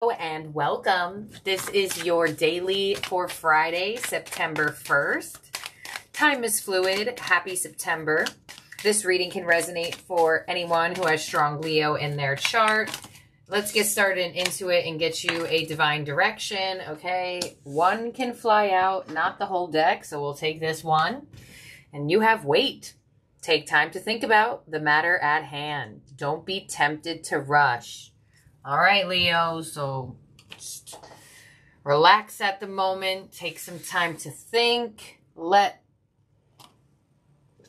And welcome. This is your daily for Friday, September 1st. Time is fluid. Happy September. This reading can resonate for anyone who has strong Leo in their chart. Let's get started into it and get you a divine direction, okay? One can fly out, not the whole deck, so we'll take this one. And you have weight. Take time to think about the matter at hand. Don't be tempted to rush. All right, Leo, so just relax at the moment. Take some time to think. Let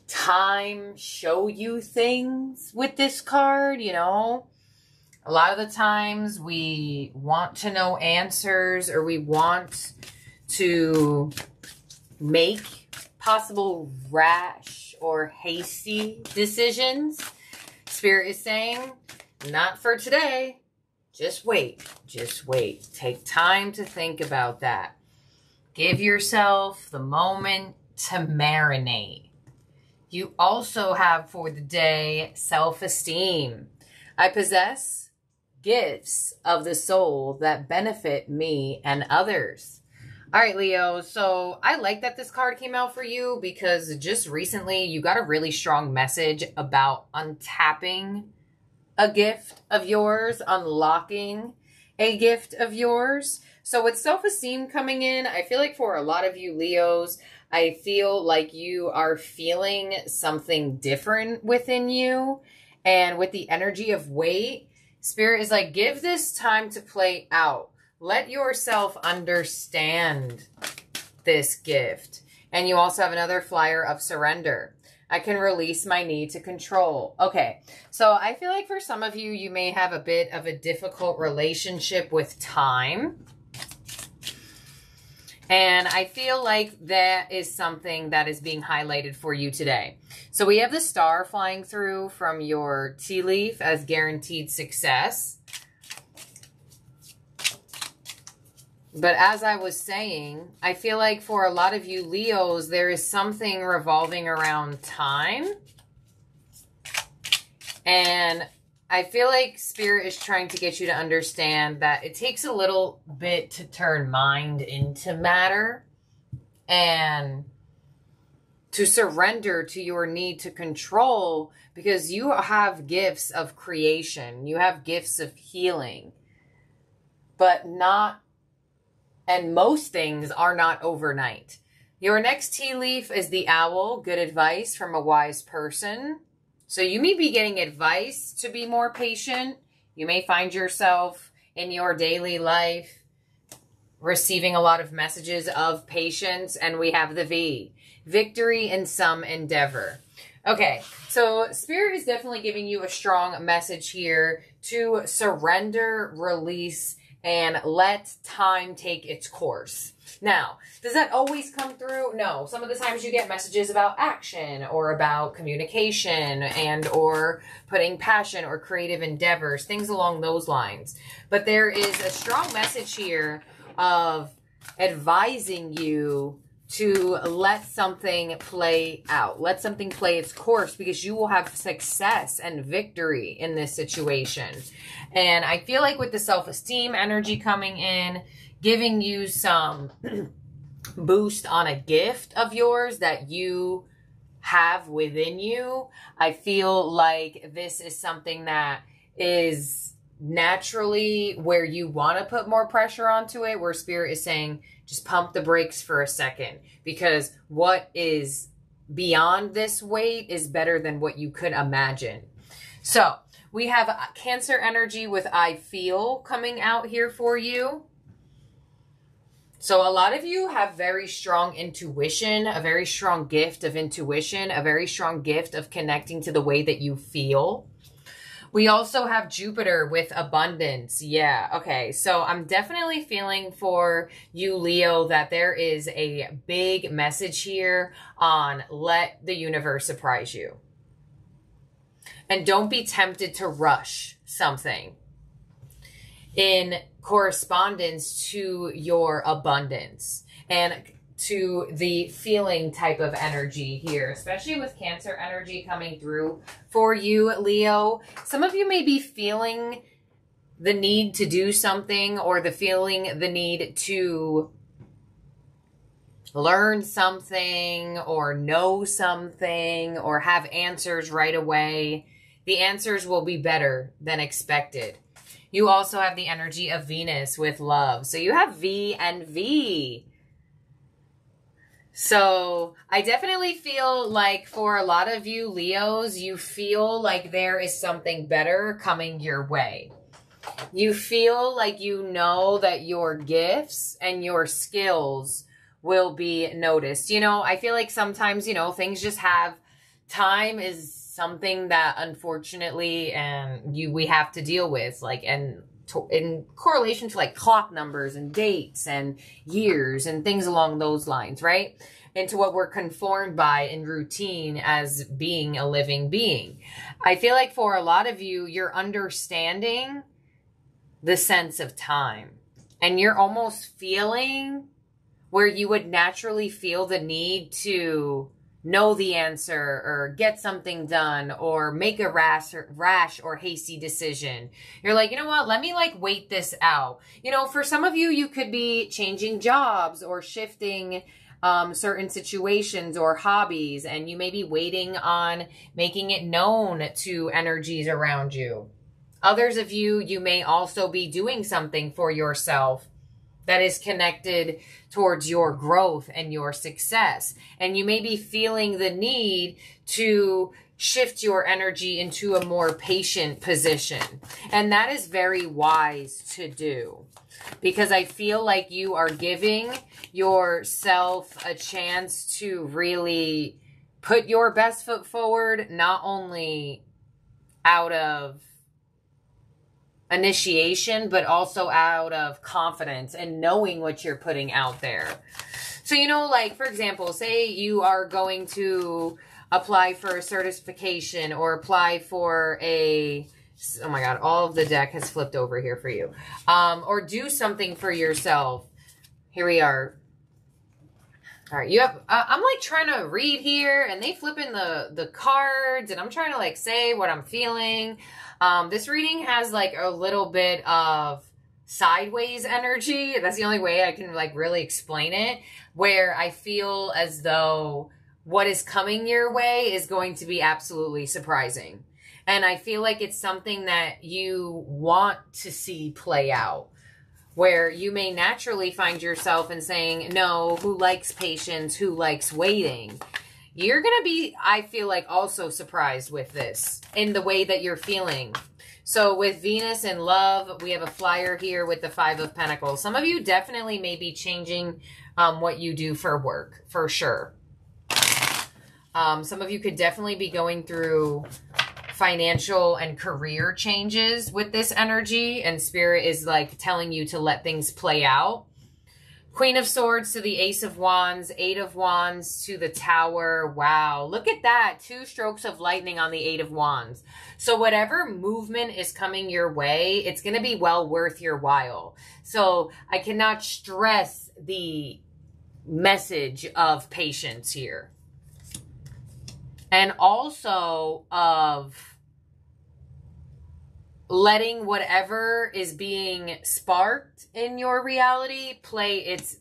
time show you things with this card, you know. A lot of the times we want to know answers, or we want to make possible rash or hasty decisions. Spirit is saying, not for today. Just wait. Just wait. Take time to think about that. Give yourself the moment to marinate. You also have for the day self-esteem. I possess gifts of the soul that benefit me and others. All right, Leo. So I like that this card came out for you because just recently you got a really strong message about untapping a gift of yours, unlocking a gift of yours. So with self-esteem coming in, I feel like for a lot of you Leos, I feel like you are feeling something different within you. And with the energy of weight, Spirit is like, give this time to play out. Let yourself understand this gift. And you also have another flyer of surrender. I can release my need to control. Okay, so I feel like for some of you, you may have a bit of a difficult relationship with time. And I feel like that is something that is being highlighted for you today. So we have the star flying through from your tea leaf as guaranteed success. But as I was saying, I feel like for a lot of you Leos, there is something revolving around time. And I feel like Spirit is trying to get you to understand that it takes a little bit to turn mind into matter and to surrender to your need to control, because you have gifts of creation. You have gifts of healing, but not. And most things are not overnight. Your next tea leaf is the owl. Good advice from a wise person. So you may be getting advice to be more patient. You may find yourself in your daily life receiving a lot of messages of patience. And we have the V. Victory in some endeavor. Okay, so Spirit is definitely giving you a strong message here to surrender, release, and let time take its course. Now, does that always come through? No. Some of the times you get messages about action or about communication and or putting passion or creative endeavors, things along those lines. But there is a strong message here of advising you to let something play out. Let something play its course, because you will have success and victory in this situation. And I feel like with the self-esteem energy coming in, giving you some boost on a gift of yours that you have within you, I feel like this is something that is naturally where you want to put more pressure onto it, where Spirit is saying, just pump the brakes for a second, because what is beyond this weight is better than what you could imagine. So we have Cancer energy with I feel coming out here for you. So a lot of you have very strong intuition, a very strong gift of intuition, a very strong gift of connecting to the way that you feel. We also have Jupiter with abundance. Yeah, okay. So I'm definitely feeling for you, Leo, that there is a big message here on let the universe surprise you. And don't be tempted to rush something in correspondence to your abundance and to the feeling type of energy here, especially with Cancer energy coming through for you, Leo. Some of you may be feeling the need to do something, or the feeling the need to learn something or know something or have answers right away, the answers will be better than expected. You also have the energy of Venus with love. So you have V and V. So I definitely feel like for a lot of you Leos, you feel like there is something better coming your way. You feel like you know that your gifts and your skills will be noticed. You know, I feel like sometimes, you know, things just have, time is something that unfortunately we have to deal with, like, and in correlation to like clock numbers and dates and years and things along those lines, right? Into what we're conformed by in routine as being a living being. I feel like for a lot of you, you're understanding the sense of time, and you're almost feeling where you would naturally feel the need to know the answer or get something done or make a rash or hasty decision. You're like, you know what, let me like wait this out. You know, for some of you, you could be changing jobs or shifting certain situations or hobbies, and you may be waiting on making it known to energies around you. Others of you, you may also be doing something for yourself that is connected towards your growth and your success. And you may be feeling the need to shift your energy into a more patient position. And that is very wise to do, because I feel like you are giving yourself a chance to really put your best foot forward, not only out of initiation, but also out of confidence and knowing what you're putting out there. So, you know, like, for example, say you are going to apply for a certification or apply for a, oh my God, all of the deck has flipped over here for you. Or do something for yourself. Here we are. All right, you have, I'm like trying to read here, and they flip in the cards, and I'm trying to like say what I'm feeling. This reading has like a little bit of sideways energy. That's the only way I can like really explain it, where I feel as though what is coming your way is going to be absolutely surprising. And I feel like it's something that you want to see play out, where you may naturally find yourself in saying, no, who likes patience, who likes waiting? You're going to be, I feel like, also surprised with this in the way that you're feeling. So with Venus and love, we have a flyer here with the 5 of Pentacles. Some of you definitely may be changing what you do for work, for sure. Some of you could definitely be going through financial and career changes with this energy, and Spirit is like telling you to let things play out. Queen of Swords to the Ace of Wands, 8 of Wands to the Tower. Wow, look at that. 2 strokes of lightning on the 8 of Wands. So whatever movement is coming your way, it's going to be well worth your while. So I cannot stress the message of patience here. And also of letting whatever is being sparked in your reality play its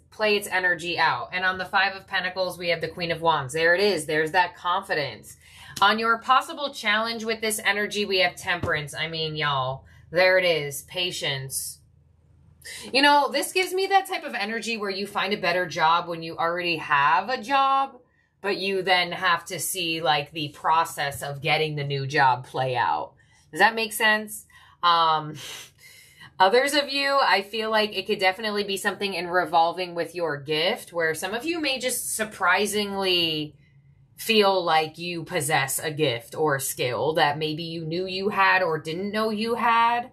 energy out. And on the 5 of Pentacles, we have the Queen of Wands. There it is. There's that confidence. On your possible challenge with this energy, we have Temperance. I mean, y'all, there it is. Patience. You know, this gives me that type of energy where you find a better job when you already have a job, but you then have to see like the process of getting the new job play out. Does that make sense? Others of you, I feel like it could definitely be something in revolving with your gift, where some of you may just surprisingly feel like you possess a gift or a skill that maybe you knew you had or didn't know you had.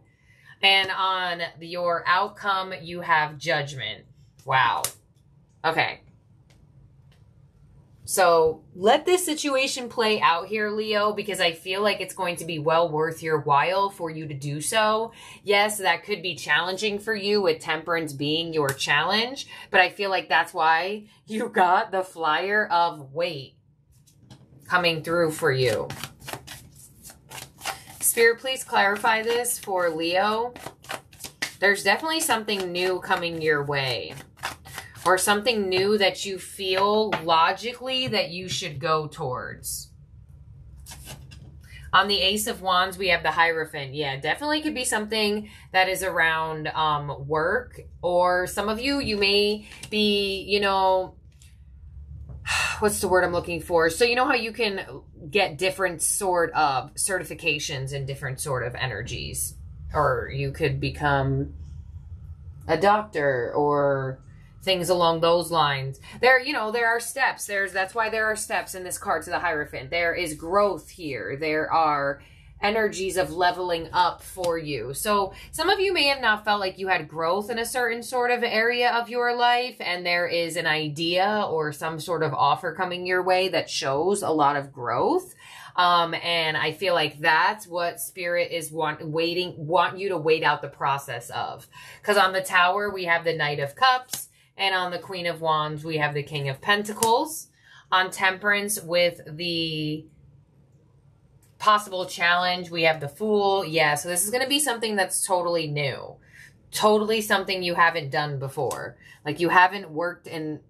And on your outcome, you have Judgment. Wow. Okay. So let this situation play out here, Leo, because I feel like it's going to be well worth your while for you to do so. Yes, that could be challenging for you, with Temperance being your challenge, but I feel like that's why you got the flyer of Wait coming through for you. Spirit, please clarify this for Leo. There's definitely something new coming your way. Or something new that you feel logically that you should go towards. On the Ace of Wands, we have the Hierophant. Yeah, definitely could be something that is around work. Or some of you, you may be, you know, what's the word I'm looking for? So you know how you can get different sort of certifications in different sort of energies. Or you could become a doctor or things along those lines. There, you know, there are steps. That's why there are steps in this card to the Hierophant. There is growth here. There are energies of leveling up for you. So some of you may have not felt like you had growth in a certain sort of area of your life, and there is an idea or some sort of offer coming your way that shows a lot of growth. And I feel like that's what Spirit is want you to wait out the process of. Because on the Tower, we have the Knight of Cups. And on the Queen of Wands, we have the King of Pentacles. On Temperance, with the possible challenge, we have the Fool. Yeah, so this is going to be something that's totally new. Totally something you haven't done before. Like, you haven't worked in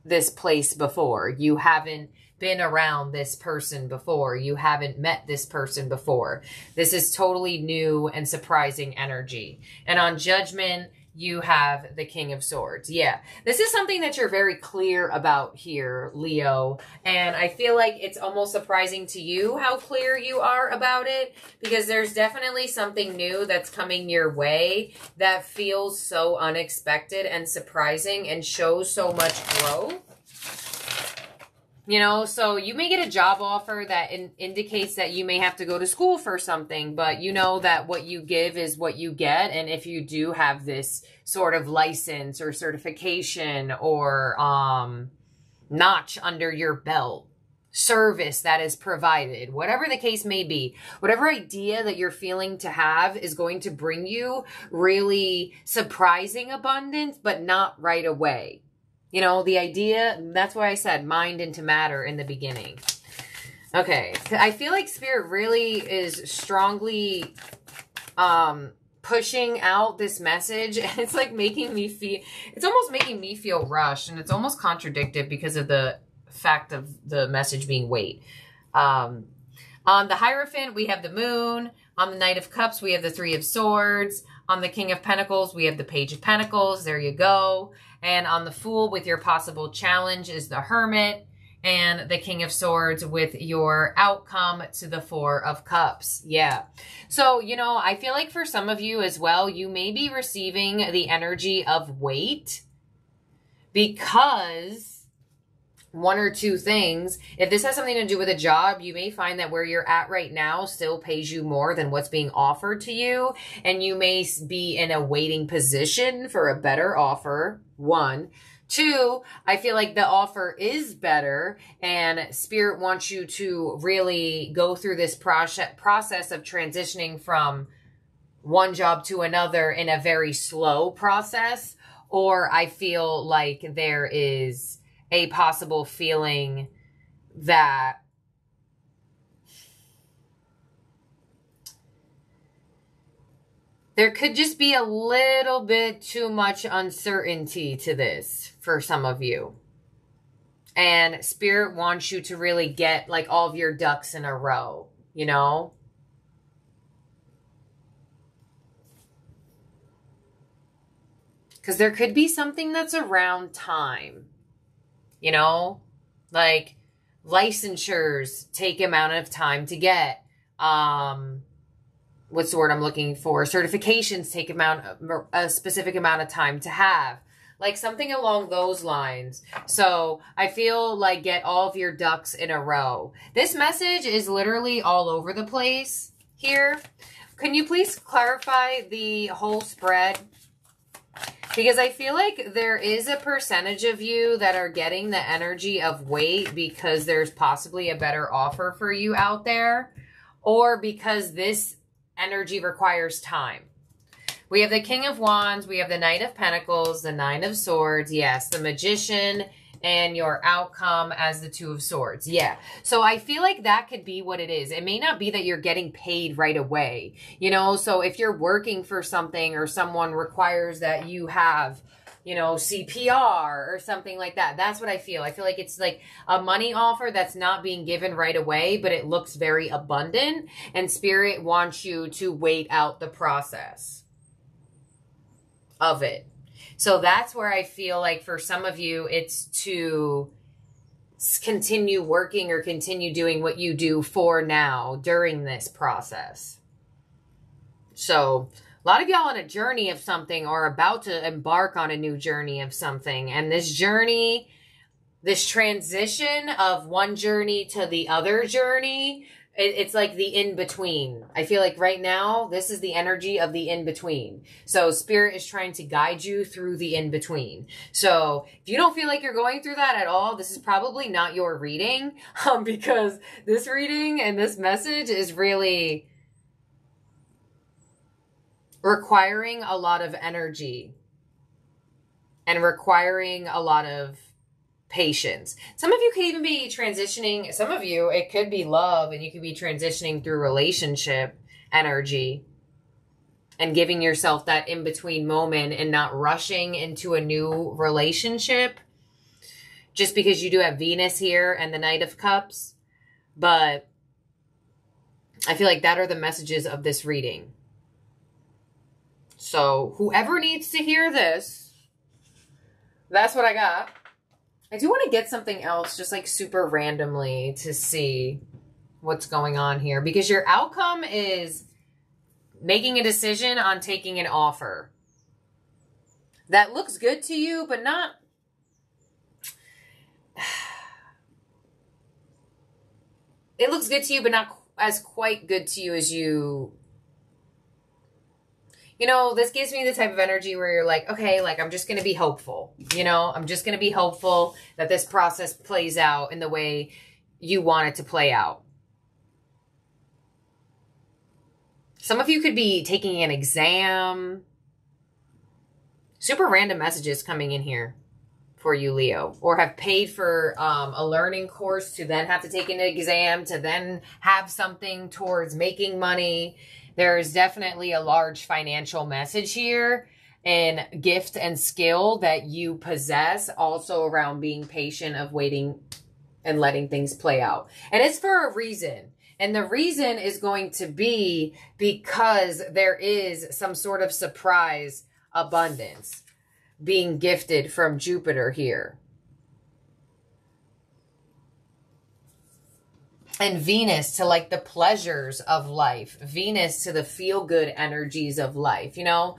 this place before. You haven't been around this person before. You haven't met this person before. This is totally new and surprising energy. And on Judgment, you have the King of Swords. Yeah, this is something that you're very clear about here, Leo. And I feel like it's almost surprising to you how clear you are about it, because there's definitely something new that's coming your way that feels so unexpected and surprising and shows so much growth. You know, so you may get a job offer that indicates that you may have to go to school for something, but you know that what you give is what you get. And if you do have this sort of license or certification or notch under your belt, service that is provided, whatever the case may be, whatever idea that you're feeling to have is going to bring you really surprising abundance, but not right away. You know, the idea, that's why I said mind into matter in the beginning. Okay, I feel like Spirit really is strongly pushing out this message, and it's like making me feel, it's almost making me feel rushed, and it's almost contradicted because of the fact of the message being wait. On the Hierophant, we have the Moon. On the Knight of Cups, we have the Three of Swords. On the King of Pentacles, we have the Page of Pentacles. There you go. And on the Fool, with your possible challenge, is the Hermit. And the King of Swords with your outcome to the Four of Cups. Yeah. So, you know, I feel like for some of you as well, you may be receiving the energy of wait, because one or two things, if this has something to do with a job, you may find that where you're at right now still pays you more than what's being offered to you. And you may be in a waiting position for a better offer. One. Two, I feel like the offer is better, and Spirit wants you to really go through this process of transitioning from one job to another in a very slow process. Or I feel like there is a possible feeling that there could just be a little bit too much uncertainty to this for some of you. And Spirit wants you to really get like all of your ducks in a row, you know? Because there could be something that's around time, you know? Like licensures take amount of time to get. What's the word I'm looking for? Certifications take a specific amount of time to have. Like something along those lines. So I feel like get all of your ducks in a row. This message is literally all over the place here. Can you please clarify the whole spread? Because I feel like there is a percentage of you that are getting the energy of wait because there's possibly a better offer for you out there. Or because this energy requires time. We have the King of Wands. We have the Knight of Pentacles, the Nine of Swords. Yes, the Magician and your outcome as the Two of Swords. Yeah. So I feel like that could be what it is. It may not be that you're getting paid right away, you know? So if you're working for something or someone requires that you have, you know, CPR or something like that. That's what I feel. I feel like it's like a money offer that's not being given right away, but it looks very abundant, and Spirit wants you to wait out the process of it. So that's where I feel like for some of you, it's to continue working or continue doing what you do for now during this process. So a lot of y'all on a journey of something or about to embark on a new journey of something. And this journey, this transition of one journey to the other journey, it's like the in-between. I feel like right now, this is the energy of the in-between. So Spirit is trying to guide you through the in-between. So if you don't feel like you're going through that at all, this is probably not your reading, because this reading and this message is really requiring a lot of energy and requiring a lot of patience. Some of you could even be transitioning. Some of you, it could be love, and you could be transitioning through relationship energy and giving yourself that in-between moment and not rushing into a new relationship just because you do have Venus here and the Knight of Cups. But I feel like that are the messages of this reading. So whoever needs to hear this, that's what I got. I do want to get something else just like super randomly to see what's going on here, because your outcome is making a decision on taking an offer. That looks good to you, but not... It looks good to you, but not as quite good to you as you... You know, this gives me the type of energy where you're like, okay, like, I'm just going to be hopeful. You know, I'm just going to be hopeful that this process plays out in the way you want it to play out. Some of you could be taking an exam. Super random messages coming in here for you, Leo. Or have paid for a learning course to then have to take an exam, to then have something towards making money. There is definitely a large financial message here and gift and skill that you possess, also around being patient, of waiting and letting things play out. And it's for a reason. And the reason is going to be because there is some sort of surprise abundance being gifted from Jupiter here. And Venus to like the pleasures of life. Venus to the feel-good energies of life. You know,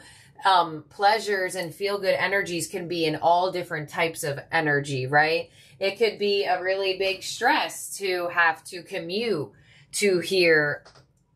pleasures and feel-good energies can be in all different types of energy, right? It could be a really big stress to have to commute to here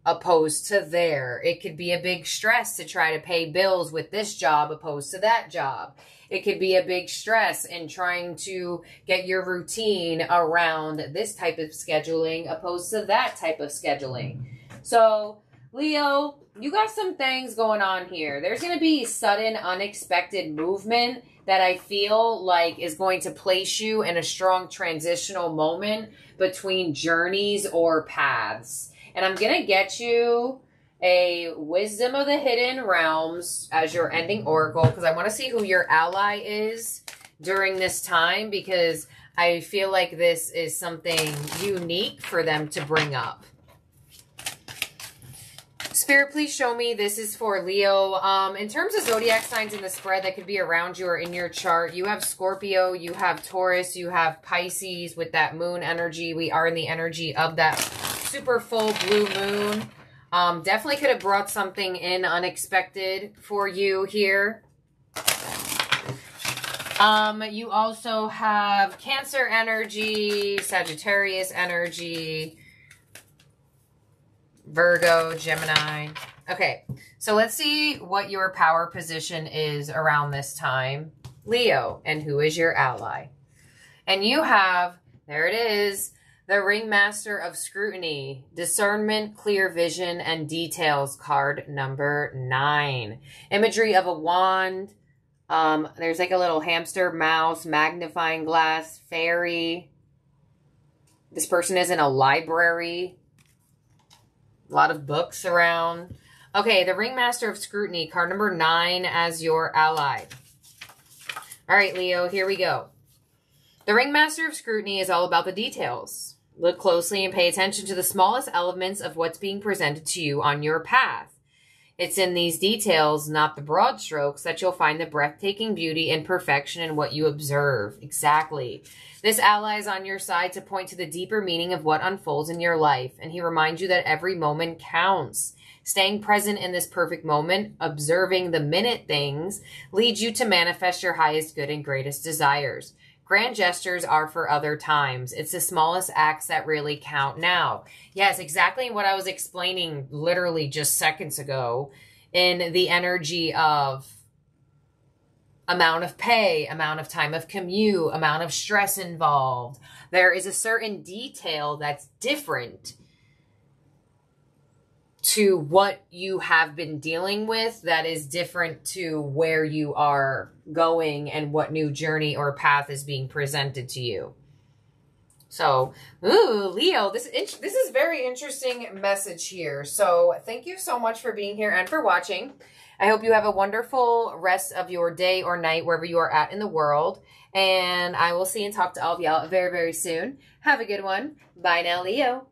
opposed to there. It could be a big stress to try to pay bills with this job opposed to that job. It could be a big stress in trying to get your routine around this type of scheduling opposed to that type of scheduling. So, Leo, you got some things going on here. There's going to be sudden, unexpected movement that I feel like is going to place you in a strong transitional moment between journeys or paths. And I'm going to get you a Wisdom of the Hidden Realms as your ending oracle, because I want to see who your ally is during this time, because I feel like this is something unique for them to bring up. Spirit, please show me. This is for Leo. In terms of zodiac signs in the spread that could be around you or in your chart, you have Scorpio, you have Taurus, you have Pisces with that moon energy. We are in the energy of that super full blue moon. Definitely could have brought something in unexpected for you here. You also have Cancer energy, Sagittarius energy, Virgo, Gemini. Okay, so let's see what your power position is around this time, Leo, and who is your ally. And you have, there it is, the Ringmaster of Scrutiny, Discernment, Clear Vision, and Details, card number 9. Imagery of a wand, There's like a little hamster, mouse, magnifying glass, fairy. This person is in a library. A lot of books around. Okay, the Ringmaster of Scrutiny, card number 9 as your ally. All right, Leo, here we go. The Ringmaster of Scrutiny is all about the details. Look closely and pay attention to the smallest elements of what's being presented to you on your path. It's in these details, not the broad strokes, that you'll find the breathtaking beauty and perfection in what you observe. Exactly. This ally is on your side to point to the deeper meaning of what unfolds in your life, and he reminds you that every moment counts. Staying present in this perfect moment, observing the minute things, leads you to manifest your highest good and greatest desires. Grand gestures are for other times. It's the smallest acts that really count now. Yes, exactly what I was explaining literally just seconds ago in the energy of amount of pay, amount of time of commute, amount of stress involved. There is a certain detail that's different to what you have been dealing with that is different to where you are going and what new journey or path is being presented to you. So, ooh, Leo, this is very interesting message here. So thank you so much for being here and for watching. I hope you have a wonderful rest of your day or night wherever you are at in the world. And I will see and talk to all of y'all very, very soon. Have a good one. Bye now, Leo.